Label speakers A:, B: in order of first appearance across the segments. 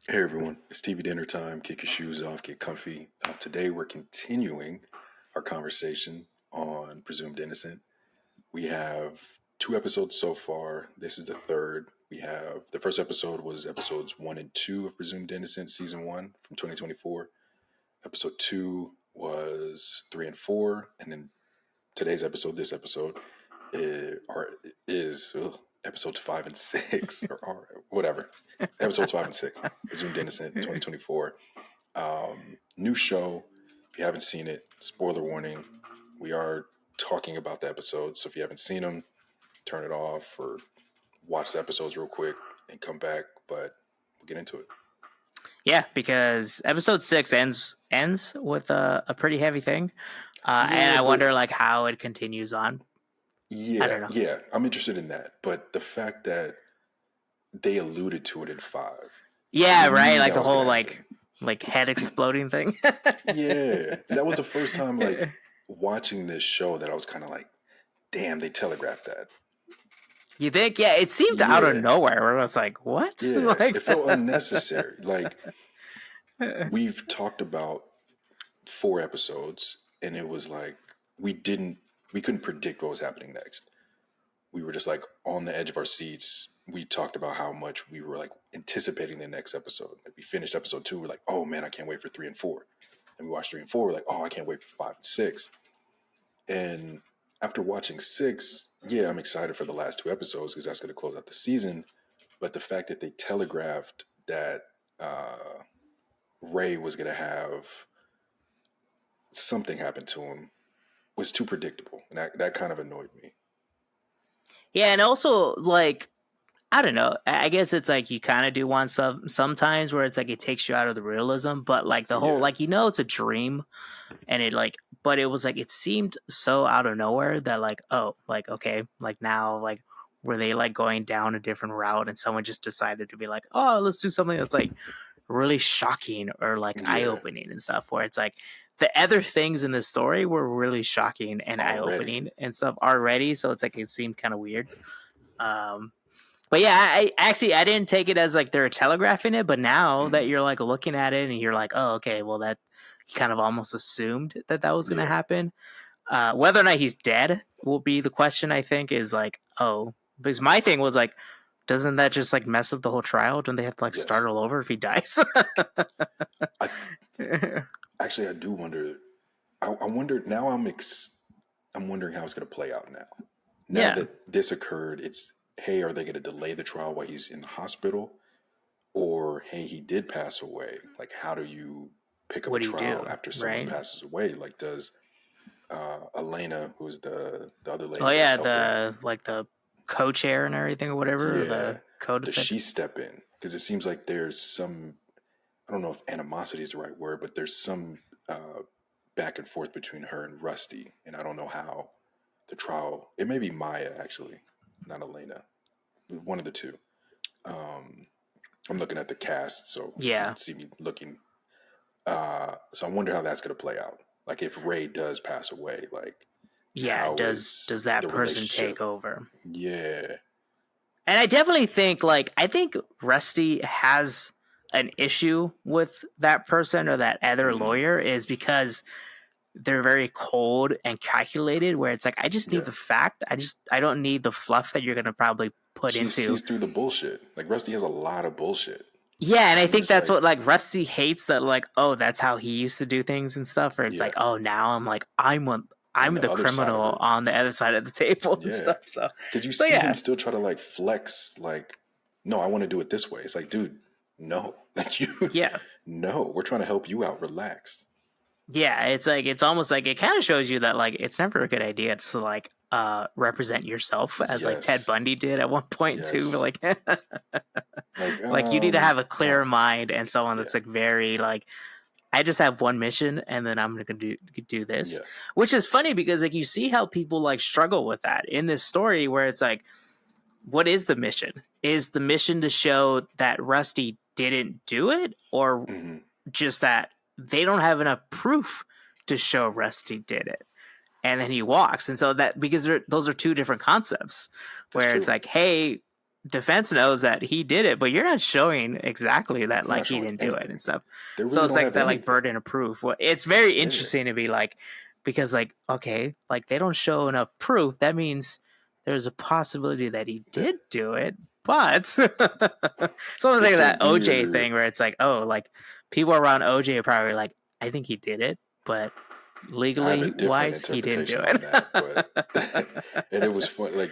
A: Hey everyone, it's TV dinner time. Kick your shoes off, get comfy. Today we're continuing our conversation on Presumed Innocent. We have two episodes so far. This is the third. We have the first episode was episodes 1 and 2 of Presumed Innocent, season 1 from 2024. Episode 2 was 3 and 4. And then today's episode, this episode, is episodes 5 and 6 or whatever. Episodes 5 and 6. Presumed Innocent 2024. New show. If you haven't seen it, spoiler warning. We are talking about the episodes. So if you haven't seen them, turn it off or watch the episodes real quick and come back. But we'll get into it.
B: Yeah, because episode 6 ends with a pretty heavy thing, and I wonder like how it continues on. I don't know.
A: Yeah, I'm interested in that. But the fact that they alluded to it in 5.
B: Yeah, right. Like the whole like head exploding thing.
A: Yeah, and that was the first time like watching this show that I was kind of like, damn, they telegraphed that.
B: You think? Yeah, it seemed out of nowhere. Where I was like, what?
A: Yeah,
B: like,
A: it felt unnecessary. Like we've talked about 4 episodes, and it was like we couldn't predict what was happening next. We were just like on the edge of our seats. We talked about how much we were like anticipating the next episode. Like we finished episode 2, we're like, oh man, I can't wait for 3 and 4. And we watched 3 and 4, we're like, oh, I can't wait for 5 and 6. And after watching 6, yeah, I'm excited for the last 2 episodes because that's going to close out the season. But the fact that they telegraphed that Ray was going to have something happen to him was too predictable. And that kind of annoyed me.
B: Yeah, and also like I don't know. I guess it's like you kind of do want sometimes where it's like it takes you out of the realism, but like the whole like it's a dream, and it like, but it was like it seemed so out of nowhere that like okay like now like were they like going down a different route and someone just decided to be like let's do something that's like really shocking or like eye opening and stuff where it's like the other things in the story were really shocking and eye opening and stuff already, so it's like it seemed kind of weird. But yeah, I didn't take it as like they're telegraphing it, but now that you're like looking at it and you're like, oh, okay, well that you kind of almost assumed that was going to happen. Whether or not he's dead will be the question. I think is like, because my thing was like, doesn't that just like mess up the whole trial? Don't they have to like start all over if he dies?
A: Actually, I do wonder. I wonder now. I'm wondering how it's going to play out now. Now that this occurred, it's. Hey, are they going to delay the trial while he's in the hospital? Or, hey, he did pass away. Like, how do you pick up a trial after someone passes away? Like, does Elena, who's the other lady?
B: Oh, yeah, the co-chair and everything or whatever.
A: Yeah.
B: The co-defendant.
A: Does she step in? Because it seems like there's some, I don't know if animosity is the right word, but there's some back and forth between her and Rusty. And I don't know how the trial, it may be Maya, actually. Not Elena. One of the two. I'm looking at the cast, so you can see me looking. So I wonder how that's going to play out. Like if Ray does pass away, like
B: does that person take over?
A: Yeah.
B: And I definitely think I think Rusty has an issue with that person or that other lawyer is because they're very cold and calculated where it's like, I just need the fact. I don't need the fluff that you're going to probably put into.
A: She sees through the bullshit. Like Rusty has a lot of bullshit.
B: Yeah. And I think that's what like Rusty hates that like, oh, that's how he used to do things and stuff. Or it's like, oh, now I'm like, I'm the criminal on the other side of the table and stuff. So,
A: because you see him still try to like flex, like, no, I want to do it this way. It's like, dude, no, like no, we're trying to help you out. Relax.
B: Yeah, it's like it's almost like it kind of shows you that like it's never a good idea to like represent yourself as like Ted Bundy did at one point too. Like, like you need to have a clear mind and someone that's like very like, I just have one mission and then I'm gonna do this, which is funny because like you see how people like struggle with that in this story where it's like, what is the mission? Is the mission to show that Rusty didn't do it, or just that they don't have enough proof to show Rusty did it, and then he walks? And so that because those are two different concepts where it's like, hey, defense knows that he did it, but you're not showing exactly that
A: You're not
B: like he
A: showing
B: didn't do it and
A: anything.
B: stuff.
A: They
B: So
A: really
B: it's
A: don't
B: like
A: have
B: that like
A: anything.
B: burden of proof. Well, it's very
A: Yeah.
B: interesting to be like, because like, okay, like they don't show enough proof. That means there's a possibility that he
A: Yeah.
B: did do it. But something like
A: It's a
B: that OJ
A: weird.
B: thing where it's like, oh, like people around OJ are probably like, I think he did it, but
A: I have a
B: legally
A: different
B: wise, he didn't do
A: interpretation on that, but
B: it.
A: and it was fun. Like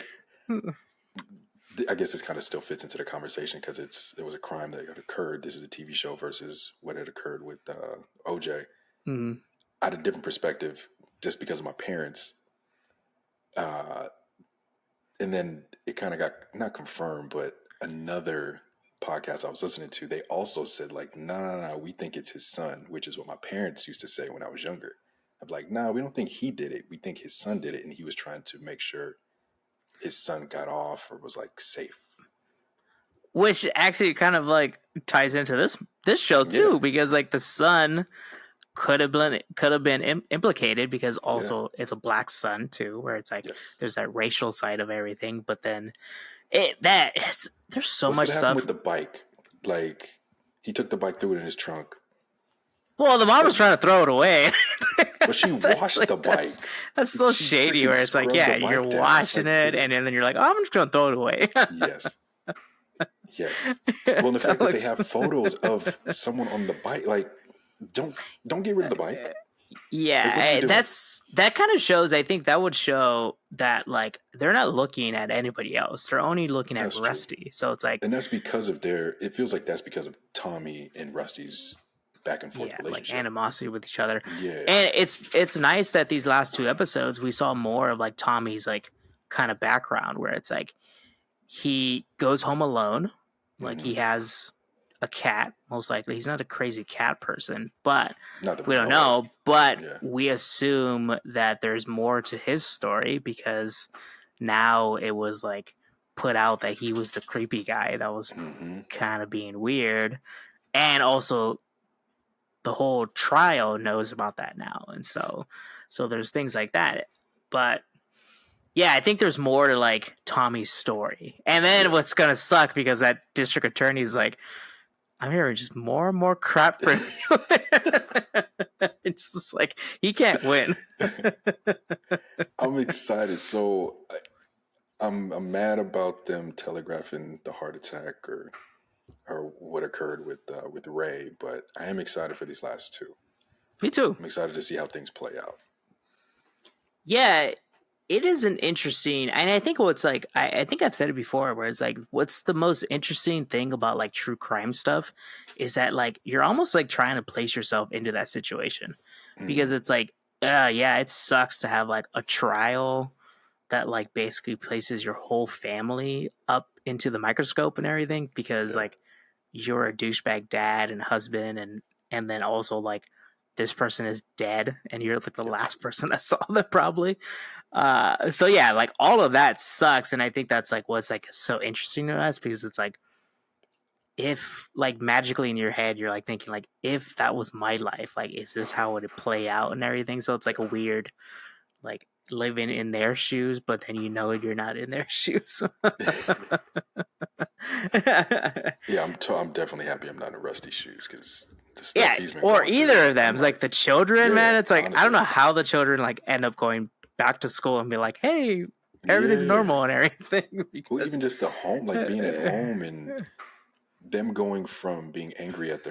A: I guess this kind of still fits into the conversation because it was a crime that had occurred. This is a TV show versus what had occurred with OJ.
B: Mm.
A: I had a different perspective just because of my parents, uh, and then it kind of got not confirmed, but another podcast I was listening to, they also said like, no, we think it's his son, which is what my parents used to say when I was younger. I'm like, nah, we don't think he did it. We think his son did it, and he was trying to make sure his son got off or was like safe.
B: Which actually kind of like ties into this show
A: Yeah,
B: too, because like the son could have been implicated because
A: yeah,
B: also it's a black son too, where it's like
A: yes.
B: there's that racial side of everything, but then there's so
A: What's
B: much
A: gonna happen
B: stuff.
A: with the bike? Like, he took the bike, threw it in his trunk,
B: Well, the mom
A: but
B: was trying to throw it away.
A: but she
B: That's
A: washed
B: like
A: the bike.
B: that's so
A: She
B: shady.
A: freaking
B: Where it's like,
A: scrubbed the
B: yeah, you're
A: bike down. It's
B: washing
A: like,
B: it,
A: dude,
B: and then you're like, oh, I'm just gonna throw it away.
A: yes, yes. Well, and the
B: That
A: fact that they
B: looks.
A: have photos of someone on the bike, like, don't don't get rid of the bike. Like, what are you
B: Yeah,
A: doing?
B: that kind of shows. I think that would show that like they're not looking at anybody else; they're only looking at
A: That's true.
B: Rusty. So it's like,
A: And that's because of their, it feels like that's because of Tommy and Rusty's back and forth
B: yeah, like
A: relationship.
B: animosity with each other.
A: Yeah.
B: And it's nice that these last two episodes we saw more of like Tommy's like kind of background, where it's like he goes home alone, like
A: Hmm.
B: he has a cat. Most likely, he's not a crazy cat person, but
A: Not that
B: we
A: we
B: don't
A: know of.
B: know. But
A: Yeah.
B: we assume that there's more to his story because now it was like put out that he was the creepy guy that was
A: Hmm.
B: kind of being weird, and also the whole trial knows about that now, and so there's things like that. But yeah, I think there's more to like Tommy's story. And then
A: Yeah.
B: what's gonna suck because that district attorney's like, I'm hearing just more and more crap from you. It's just like he can't win.
A: I'm excited. So I'm mad about them telegraphing the heart attack or what occurred with Ray, but I am excited for these last two.
B: Me too.
A: I'm excited to see how things play out.
B: Yeah, it is an interesting, and I think what's like, I think I've said it before, where it's like, what's the most interesting thing about like true crime stuff is that like you're almost like trying to place yourself into that situation because
A: Hmm.
B: it's like, yeah, it sucks to have like a trial that like basically places your whole family up into the microscope and everything because
A: Yeah.
B: like you're a douchebag dad and husband and then also like this person is dead and you're like the
A: Yep.
B: last person that saw them probably. So yeah, like all of that sucks, and I think that's like what's like so interesting to us because it's like if like magically in your head you're like thinking like if that was my life, like is this how it would play out and everything? So it's like a weird like living in their shoes, but then you know you're not in their shoes.
A: Yeah, I'm definitely happy I'm not in Rusty's shoes because the stuff
B: Yeah,
A: he's been
B: or
A: going through,
B: either of them.
A: I'm
B: It's like
A: like,
B: the children, man.
A: yeah,
B: It's like I don't
A: honestly,
B: know how the children like end up going back to school and be like, "Hey, everything's
A: yeah.
B: normal and everything."
A: Well, even
B: Because
A: just the home, like being at home and them going from being angry at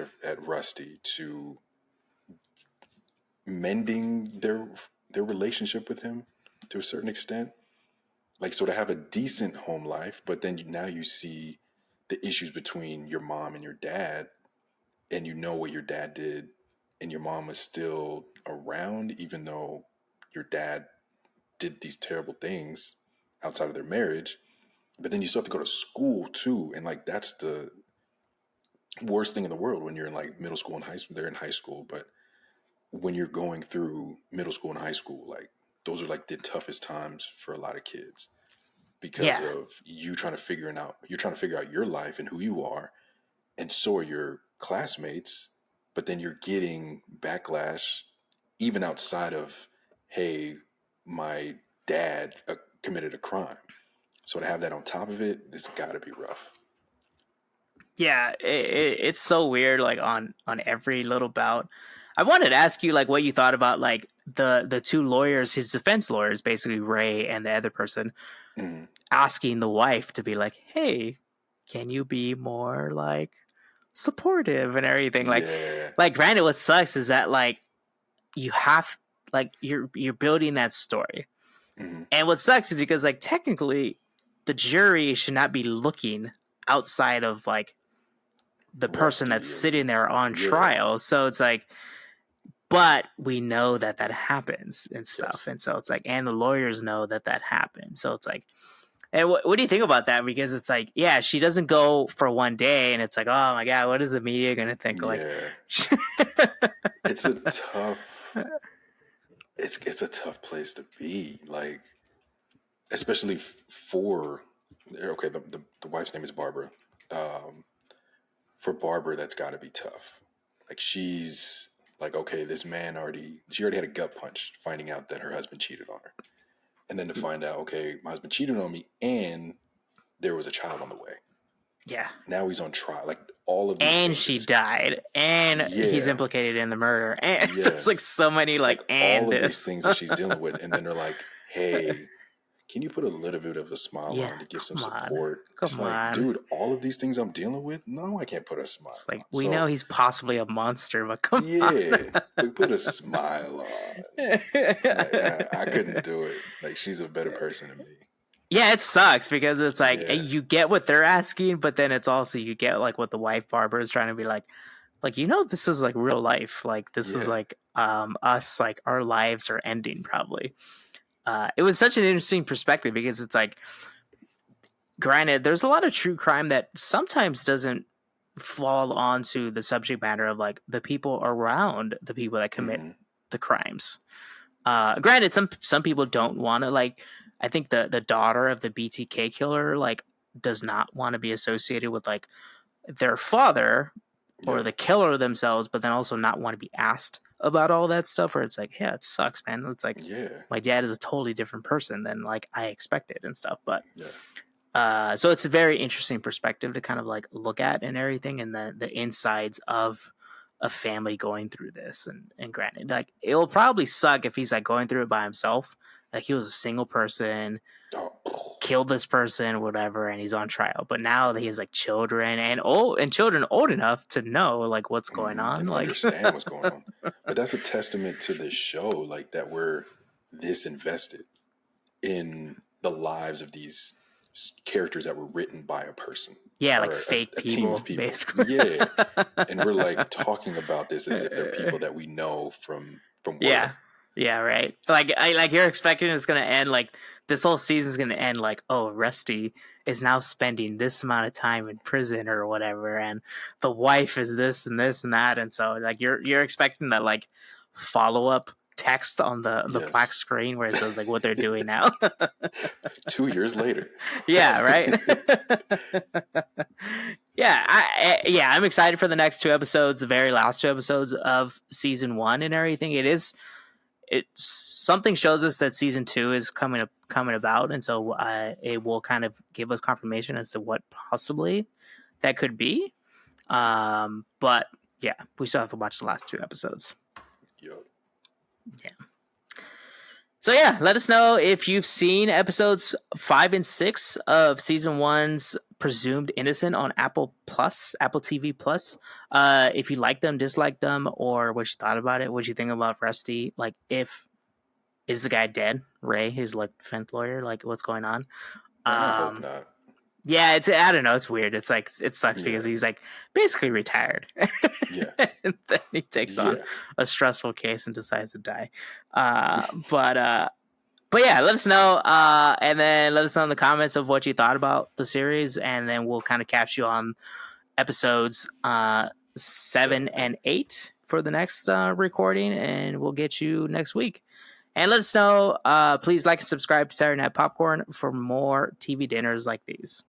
A: Rusty to mending their relationship with him to a certain extent. Like, so to have a decent home life, but then now you see the issues between your mom and your dad, and you know what your dad did, and your mom was still around, even though your dad did these terrible things outside of their marriage. But then you still have to go to school too, and like that's the worst thing in the world when you're in like middle school and high school. They're in high school, but when you're going through middle school and high school, like those are like the toughest times for a lot of kids because
B: yeah,
A: of you trying to you're trying to figure out your life and who you are, and so are your classmates, but then you're getting backlash even outside of, hey, my dad committed a crime. So to have that on top of it, it's got to be rough.
B: Yeah, it's so weird. Like on every little bout, I wanted to ask you like what you thought about like the two lawyers, his defense lawyers, basically Ray and the other person, asking the wife to be like, "Hey, can you be more like supportive and everything?"
A: Yeah.
B: Like granted, what sucks is that like you have like you're building that story, and what sucks is because like technically the jury should not be looking outside of like the person that's sitting there on trial. So it's like, but we know that happens and stuff. Yes. And so it's like, and the lawyers know that happens. So it's like, and what do you think about that? Because it's like, yeah, she doesn't go for one day and it's like, oh my God, what is the media going to think? Like,
A: it's a tough, it's a tough place to be. Like, especially for, okay, the wife's name is Barbara. For Barbara, that's got to be tough. Like she's like, okay, this man she already had a gut punch finding out that her husband cheated on her. And then to find out, okay, my husband cheated on me and there was a child on the way.
B: Yeah.
A: Now he's on trial. Like all of these
B: and
A: things
B: she died. And he's implicated in the murder. And there's like so many like and
A: all of these things that she's dealing with. And then they're like, hey, can you put a little bit of a smile on to give some support? Come on. Dude, all of these things I'm dealing with? No, I can't put a smile
B: on. Like, we know he's possibly a monster, but come on.
A: Like, put a smile on. I couldn't do it. Like, she's a better person than me.
B: Yeah, it sucks because it's like you get what they're asking, but then it's also you get like what the wife Barbara is trying to be like, this is like real life. Like, this is like us, like our lives are ending probably. It was such an interesting perspective because it's like, granted, there's a lot of true crime that sometimes doesn't fall onto the subject matter of like the people around the people that commit the crimes. Granted, some people don't want to, like, I think the daughter of the BTK killer like does not want to be associated with like their father or the killer themselves, but then also not want to be asked about all that stuff, where it's like, yeah, it sucks, man. It's like, my dad is a totally different person than like I expected and stuff. But so it's a very interesting perspective to kind of like look at and everything, and the insides of a family going through this. And granted, like, it'll probably suck if he's like going through it by himself. Like, he was a single person, killed this person, whatever, and he's on trial. But now that he has like children and children old enough to know like what's going on,
A: and
B: like
A: understand what's going on. But that's a testament to this show, like that we're this invested in the lives of these characters that were written by a person.
B: Yeah, like fake people, team of people, basically.
A: Yeah, and we're like talking about this as if they're people that we know from work.
B: Yeah, right. Like you're expecting it's going to end like this whole season's going to end like, oh, Rusty is now spending this amount of time in prison or whatever, and the wife is this and this and that, and so like you're expecting that like follow up text on the black screen where it says like what they're doing now.
A: 2 years later.
B: Yeah, right. I'm excited for the next 2 episodes, the very last 2 episodes of season 1 and everything. Something shows us that season 2 is coming about, and so it will kind of give us confirmation as to what possibly that could be. But yeah, we still have to watch the last 2 episodes.
A: Yep.
B: Yeah. So yeah, let us know if you've seen episodes 5 and 6 of season 1's Presumed Innocent on Apple TV Plus. If you liked them, disliked them, or what you thought about it, what you think about Rusty. Like, is the guy dead? Ray, his like defense lawyer, like what's going on?
A: I hope not.
B: Yeah, I don't know. It's weird. It's like, it sucks because he's like basically retired.
A: Yeah.
B: And then he takes on a stressful case and decides to die. But yeah, let us know. And then let us know in the comments of what you thought about the series. And then we'll kind of catch you on episodes 7 and 8 for the next recording. And we'll get you next week. And let us know, please like and subscribe to Saturday Night Popcorn for more TV dinners like these.